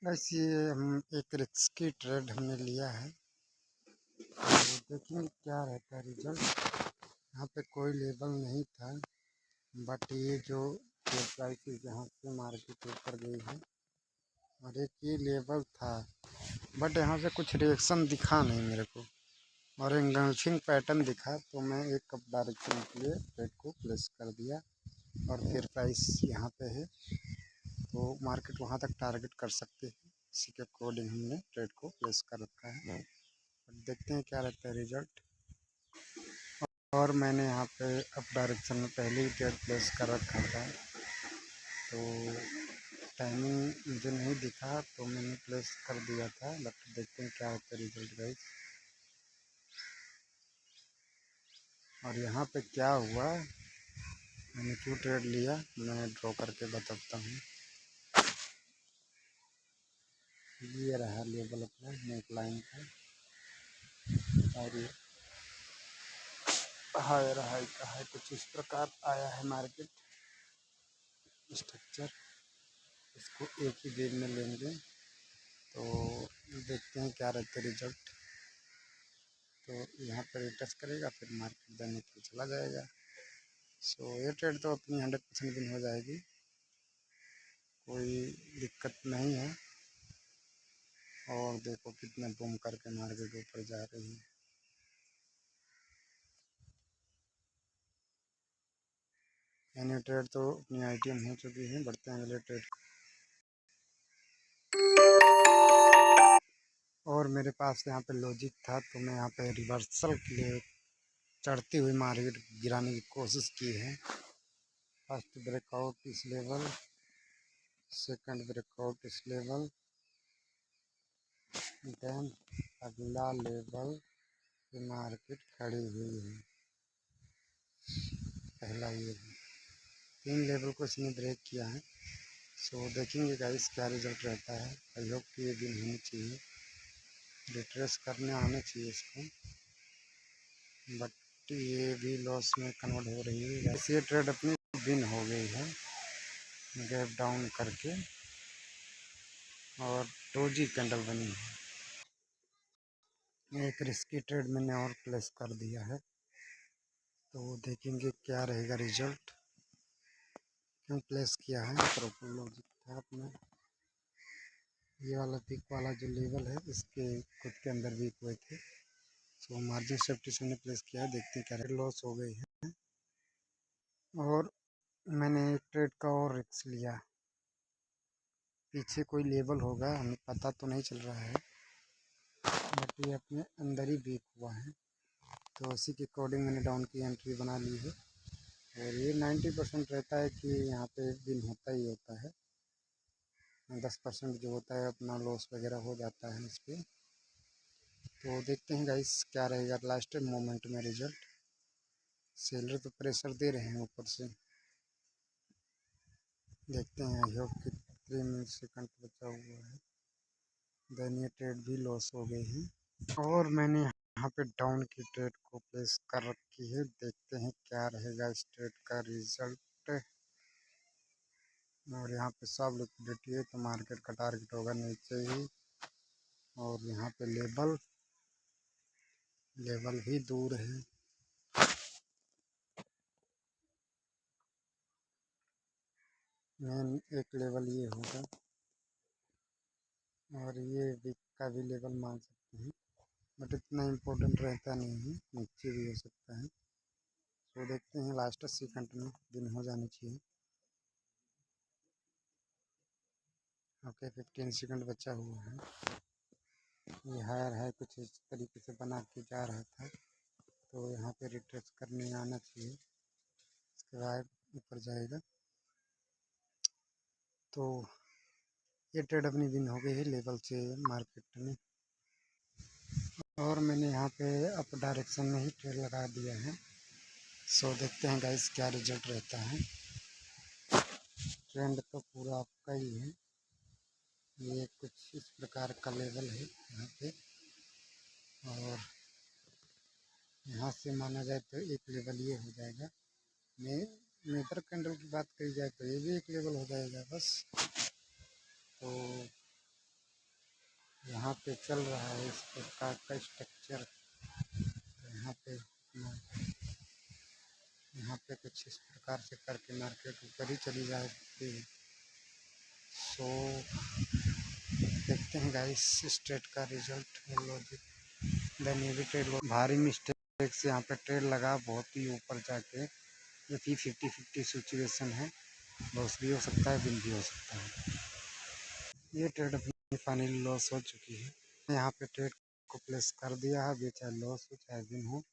वैसे हम एक रिस्की ट्रेड हमने लिया है, तो देखेंगे क्या रहता है रिजल्ट। यहाँ पे कोई लेबल नहीं था, बट ये जो शेयर प्राइस यहाँ से मार्केट ऊपर गई है और एक ये लेबल था, बट यहाँ से कुछ रिएक्शन दिखा नहीं मेरे को और एंगल्फिंग पैटर्न दिखा, तो मैं एक कप डायरेक्शन के लिए ट्रेड को प्लेस कर दिया और फिर प्राइस यहाँ पे है तो मार्केट वहाँ तक टारगेट कर सकते हैं। इसी के अकॉर्डिंग हमने ट्रेड को प्लेस कर रखा है। देखते हैं क्या रहता है रिजल्ट। और मैंने यहाँ पे अप डायरेक्शन में पहले ही ट्रेड प्लेस कर रखा था, तो टाइमिंग मुझे नहीं दिखा तो मैंने प्लेस कर दिया था, बट देखते हैं क्या रहता है रिजल्ट गाइस। और यहाँ पे क्या हुआ, मैंने क्यों ट्रेड लिया मैं ड्रॉ करके बताता हूँ। ये रहा लेवल अपना नेक लाइन का, और ये हायर हाई का है, कुछ इस प्रकार आया है मार्केट स्ट्रक्चर। इसको एक ही दिन में लेंगे तो देखते हैं क्या रहता है रिजल्ट। तो यहाँ पर टच करेगा फिर मार्केट देने के चला जाएगा। सो ये ट्रेड तो अपनी 100% विन हो जाएगी, कोई दिक्कत नहीं है। और देखो कितने बूम करके मार्केट ऊपर जा रही है। यानी ट्रेड तो अपनी आईटीएम हो चुकी है। बढ़ते हैं अगले ट्रेड। और मेरे पास यहाँ पे लॉजिक था, तो मैं यहाँ पे रिवर्सल के लिए चढ़ती हुई मार्केट गिराने की कोशिश की है। फर्स्ट ब्रेकआउट इस लेवल, सेकंड ब्रेकआउट इस लेवल, देन अगला लेवल पे मार्केट खड़ी हुई है। पहला ये है, 3 लेवल को इसने ब्रेक किया है। सो देखेंगे गाइस क्या रिजल्ट रहता है। आई होप कि ये दिन होनी चाहिए, रिट्रेस करने आना चाहिए इसको, बट ये भी लॉस में कन्वर्ट हो रही है। वैसे ये ट्रेड अपनी विन हो गई है गैप डाउन करके, और डोजी कैंडल बनी है। एक रिस्की ट्रेड मैंने और प्लेस कर दिया है, तो देखेंगे क्या रहेगा रिजल्ट। क्यों प्लेस किया है, प्रॉपर लॉजिक था अपना। ये वाला पिक वाला जो लेवल है इसके खुद के अंदर वीक हुए थे, सो मार्जिन सेफ्टी से हमने प्लेस किया है। देखते हैं क्या लॉस हो गई है। और मैंने एक ट्रेड का और रिस्क लिया, पीछे कोई लेवल होगा हमें पता तो नहीं चल रहा है, बट ये अपने अंदर ही वीक हुआ है, तो उसी के अकॉर्डिंग मैंने डाउन की एंट्री बना ली है। और ये 90% रहता है कि यहाँ पे विन होता ही होता है, 10% जो होता है अपना लॉस वगैरह हो जाता है इस पर। तो देखते हैं गाइस क्या रहेगा लास्ट मोमेंट में रिजल्ट। सेलर तो प्रेशर दे रहे हैं ऊपर से, देखते हैं। आई होप कि 3 सेकंड बचा हुआ है, देन ये ट्रेड भी लॉस हो गई है। और मैंने यहाँ पे डाउन की ट्रेड को प्लेस कर रखी है, देखते हैं क्या रहेगा इस ट्रेड का रिजल्ट। और यहाँ पे सब लिक्विडिटी है, तो मार्केट का टारगेट होगा नीचे ही। और यहाँ पे लेवल भी दूर है। मेन एक लेवल ये होगा, और ये वीक का भी लेवल मान सकते हैं, बट इतना इम्पोर्टेंट रहता नहीं है, नीचे भी हो सकता है। तो देखते हैं लास्ट सेकंड में दिन हो जानी चाहिए। ओके 15 सेकंड बचा हुआ है। ये हायर है कुछ इस तरीके से बना के जा रहा था, तो यहाँ पे रिट्रेस करने आना चाहिए, इसके बाद ऊपर जाएगा। तो ये ट्रेड अपनी विन हो गई है लेवल से मार्केट में। और मैंने यहाँ पे अप डायरेक्शन में ही ट्रेड लगा दिया है। सो देखते हैं गाइस क्या रिजल्ट रहता है। ट्रेंड तो पूरा आपका ही है, ये कुछ इस प्रकार का लेवल है यहाँ पे। और यहाँ से माना जाए तो एक लेवल ये हो जाएगा। मेजर कैंडल की बात करी जाए तो ये भी एक लेवल हो जाएगा बस। तो पे चल रहा है इस प्रकार का स्ट्रक्चर। तो यहाँ पे कुछ इस प्रकार से करके मार्केट ऊपर ही चली जाती है। सो देखते हैं गाइस स्ट्रेट का रिजल्ट लॉजिक। देन ये भी ट्रेड भारी मिस्टेक से यहाँ पे ट्रेड लगा बहुत ही ऊपर जाके। ये 50-50 सिचुएशन है, लॉस भी हो सकता है विन भी हो सकता है। ये ट्रेड अपनी फाइनली लॉस हो चुकी है। यहाँ पे ट्रेड को प्लेस कर दिया है, चाहे लॉस हो चाहे विन हो,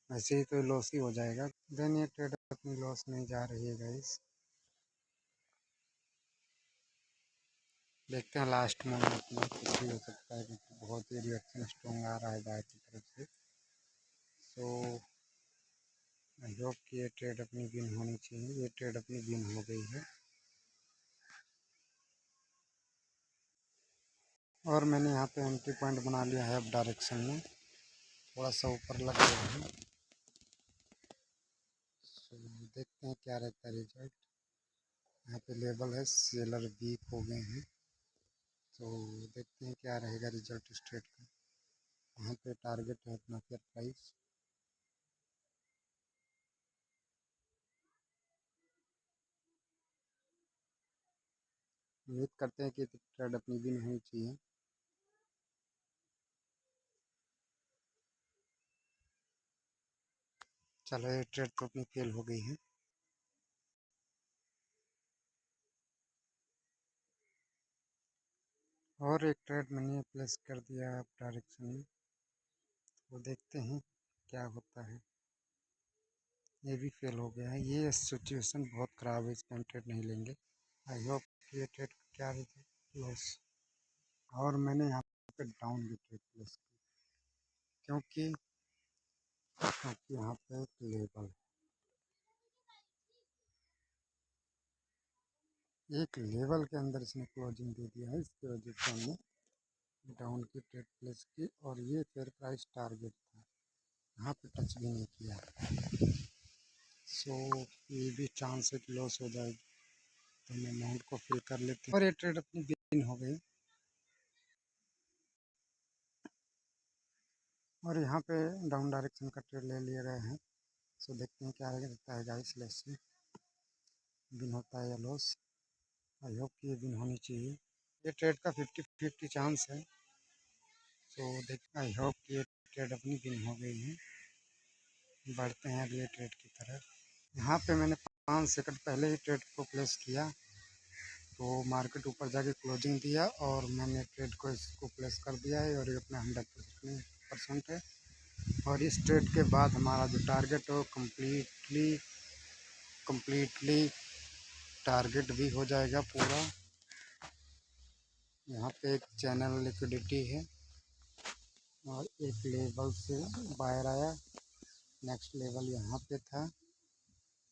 वैसे ही तो लॉस ही हो जाएगा। देन ये ट्रेड अपनी लॉस नहीं जा रही है गाइस। देखते हैं लास्ट मोमेंट में कुछ भी हो सकता है, क्योंकि बहुत ही रिएक्शन स्ट्रॉन्ग आ रहा है बाय की तरफ से। सो आई होप कि ये ट्रेड अपनी विन होनी चाहिए। ये ट्रेड अपनी विन हो गई है। और मैंने यहाँ पे एंट्री पॉइंट बना लिया है अब डायरेक्शन में, थोड़ा सा ऊपर लग गया है। सो देखते हैं क्या रहता है रिजल्ट। यहाँ पे लेवल है सेलर वीक हो गए हैं, तो देखते हैं क्या रहेगा रिजल्ट स्ट्रेट का। यहाँ पे टारगेट है अपना फेयर प्राइस। उम्मीद करते हैं कि ट्रेड अपनी विन होनी चाहिए। चलो ये ट्रेड तो अपनी फेल हो गई है। और एक ट्रेड मैंने प्लेस कर दिया अब डायरेक्शन में, वो देखते हैं क्या होता है। ये भी फेल हो गया है। ये सिचुएशन बहुत ख़राब है, इसमें हम ट्रेड नहीं लेंगे। आई होप ये ट्रेड क्या लॉस। और मैंने यहाँ पे डाउन भी ट्रेड प्लेस की, क्योंकि यहाँ पे एक लेवल है, एक लेवल के अंदर इसने क्लोजिंग दे दिया है, इसकी वजह से हमने डाउन की ट्रेड प्लेस की। और ये फेयर प्राइस टारगेट था, यहाँ पे टच भी नहीं किया। सो ये भी चांस है कि लॉस हो जाएगी, तो हम अमाउंट को फिल कर लेते हैं। और ये ट्रेड अपनी विन हो गई। और यहाँ पे डाउन डायरेक्शन का ट्रेड ले लिया गया है। सो देखते हैं क्या रहता है गाइस, लेट्स सी विन होता है या लॉस। आई होप कि ये विन होनी चाहिए। ये ट्रेड का 50-50 चांस है। सो देख आई होप कि ये ट्रेड अपनी विन हो गई है। बढ़ते हैं अगले ट्रेड की तरफ। यहाँ पे मैंने 5 सेकंड पहले ही ट्रेड को प्लेस किया, तो मार्केट ऊपर जाके क्लोजिंग दिया और मैंने ट्रेड को इसको प्लेस कर दिया है। और ये अपना 100% है। और इस ट्रेड के बाद हमारा जो टारगेट है वो कम्प्लीटली टारगेट भी हो जाएगा पूरा। यहाँ पे एक चैनल लिक्विडिटी है और एक लेवल से बाहर आया, नेक्स्ट लेवल यहाँ पे था।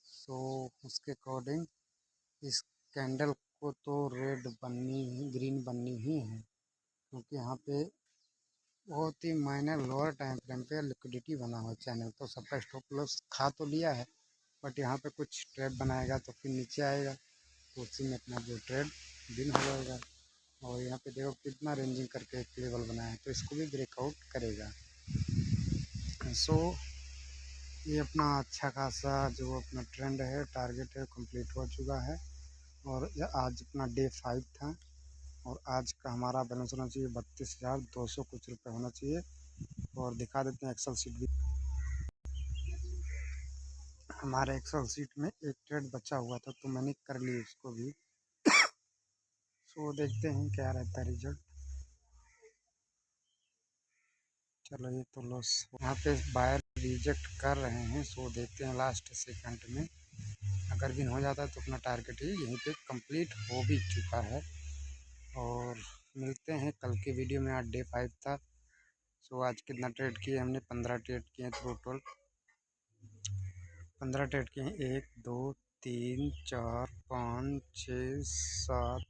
सो उसके अकॉर्डिंग इस कैंडल को तो रेड बननी ही, ग्रीन बननी ही है, क्योंकि यहाँ पे बहुत ही माइनर लोअर टाइम फ्रेम पे लिक्विडिटी बना हुआ चैनल, तो सबका स्टॉप लॉस खा तो लिया है, बट यहाँ पे कुछ ट्रेड बनाएगा तो फिर नीचे आएगा, तो उसी में अपना जो ट्रेड विन हो जाएगा। और यहाँ पे देखो कितना रेंजिंग करके एक लेवल बनाया है, तो इसको भी ब्रेकआउट करेगा। सो ये अपना अच्छा खासा जो अपना ट्रेंड है, टारगेट है, कंप्लीट हो चुका है। और आज अपना डे 5 था और आज का हमारा बैलेंस होना चाहिए 32,200 कुछ रुपये होना चाहिए। और दिखा देते हैं एक्सेल सीट भी। हमारे एक्सेल सीट में एक ट्रेड बचा हुआ था, तो मैंने कर ली उसको भी। सो देखते हैं क्या रहता है रिजल्ट। चलो ये तो लॉस, यहाँ पे बायर रिजेक्ट कर रहे हैं। सो देखते हैं लास्ट सेकंड में अगर विन हो जाता है तो अपना टारगेट ही यहीं पे कंप्लीट हो भी चुका है। और मिलते हैं कल की वीडियो में। आज डे 5 था। सो आज कितना ट्रेड किए हमने, 15 ट्रेड किए टोटल। 15 ट्रेड किए हैं, 1 2 3 4 5 6 7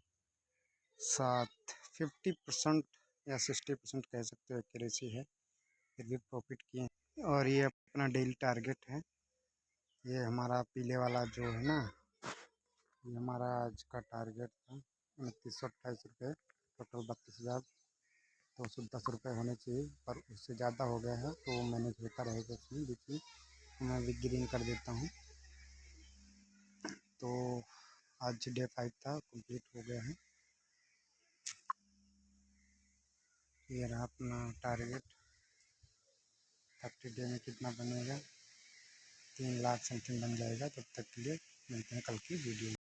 7 50% या 60% कह सकते हो एक्यूरेसी है, फिर भी प्रॉफिट किए। और ये अपना डेली टारगेट है। ये हमारा पीले वाला जो है ना, ये हमारा आज का टारगेट था 2928 रुपये, टोटल 32,000। तो 10 रुपये होने चाहिए, पर उससे ज़्यादा हो गया है तो मैनेज होता रहेगा उसमें बीच में। तो मैं भी ग्रीन कर देता हूँ। तो आज डे 5 था, कंप्लीट हो गया है। ये रहा अपना टारगेट। 30 डे में कितना बनेगा, 3 लाख समथिंग बन जाएगा। तब तक के लिए मिलते हैं कल की वीडियो में।